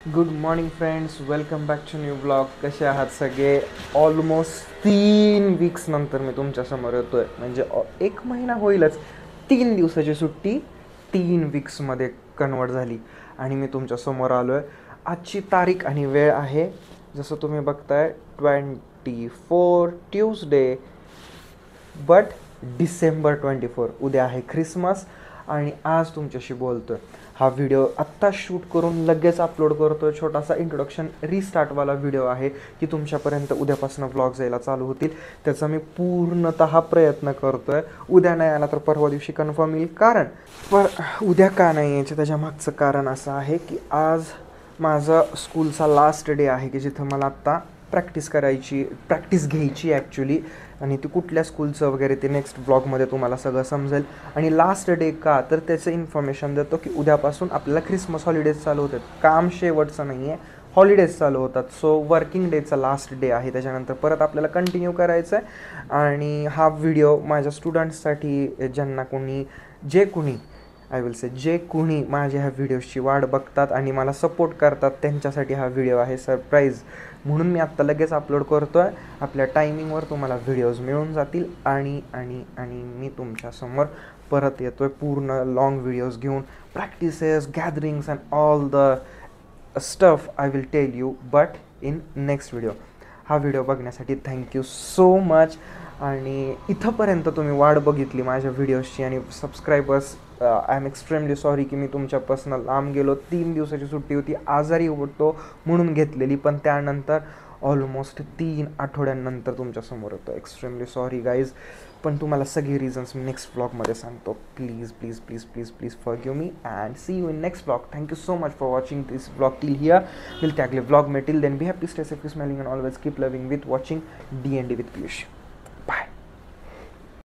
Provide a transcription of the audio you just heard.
Good morning friends, welcome back to new blog. कसे आहात सगळे? ऑलमोस्ट 3 वीक्स नंतर मी तुमच्यासमोर येतो आहे. म्हणजे एक महिना होईलच. 3 दिवसाची सुट्टी 3 वीक्समध्ये कन्वर्ट झाली आणि मी तुमच्यासमोर आलो आहे. आजची तारीख आणि वेळ आहे, जसं तुम्ही बघताय, 24 ट्यूजडे, बट December 24. उद्या आहे ख्रिसमस आणि आज तुमच्याशी बोलतो आहे. हा व्हिडिओ आत्ता शूट करून लगेच अपलोड करतो आहे. छोटासा इंट्रोडक्शन रिस्टार्टवाला व्हिडिओ आहे की तुमच्यापर्यंत उद्यापासून व्लॉग्स यायला चालू होतील. त्याचा मी पूर्णतः प्रयत्न करतो आहे. उद्या नाही आला तर परवा दिवशी कन्फर्म येईल. उद्या का नाही यायचं, त्याच्या मागचं कारण असं आहे की आज माझा स्कूलचा लास्ट डे आहे की जिथं मला आत्ता प्रॅक्टिस घ्यायची ॲक्च्युली. आणि ती कुठल्या स्कूलचं वगैरे ते नेक्स्ट ब्लॉगमध्ये तुम्हाला सगळं समजेल. आणि लास्ट डे का, तर त्याचं इन्फॉर्मेशन देतो की उद्यापासून आपल्याला ख्रिसमस हॉलिडेज चालू होतात. काम शेवटचं नाही आहे, हॉलिडेज चालू होतात. सो वर्किंग डेचा लास्ट डे आहे. त्याच्यानंतर परत आपल्याला कंटिन्यू करायचं आहे. आणि हा व्हिडिओ माझ्या स्टुडंट्ससाठी, जे कुणी माझ्या ह्या व्हिडिओजची वाट बघतात आणि मला सपोर्ट करतात, त्यांच्यासाठी हा व्हिडिओ आहे सरप्राईज. म्हणून मी आत्ता लगेच अपलोड करतो आहे. आपल्या टायमिंगवर तुम्हाला व्हिडिओज मिळून जातील आणि आणि आणि मी तुमच्यासमोर परत येतो आहे पूर्ण लाँग व्हिडिओज घेऊन. Practices, gatherings and all the stuff I will tell you, but in next video. हा व्हिडिओ बघण्यासाठी थँक्यू सो मच. आणि इथंपर्यंत तुम्ही वाट बघितली माझ्या व्हिडिओजची आणि subscribers, I am extremely sorry की मी तुमच्यापासून लांब गेलो. 3 दिवसाची सुट्टी होती, आजारी होतो म्हणून घेतलेली, पण त्यानंतर ऑलमोस्ट 3 आठवड्यांनंतर तुमच्यासमोर होतो. एक्स्ट्रीमली सॉरी गाईज, पण तुम्हाला सगळी रिझन्स मी नेक्स्ट ब्लॉगमध्ये सांगतो. Please please please please please forgive me and see you in next blog. Thank you so much for watching this blog till here. Will टॅगले ब्लॉग मे till then. Be happy, stay safe, smiling and always keep loving with watching D&D with Piyush.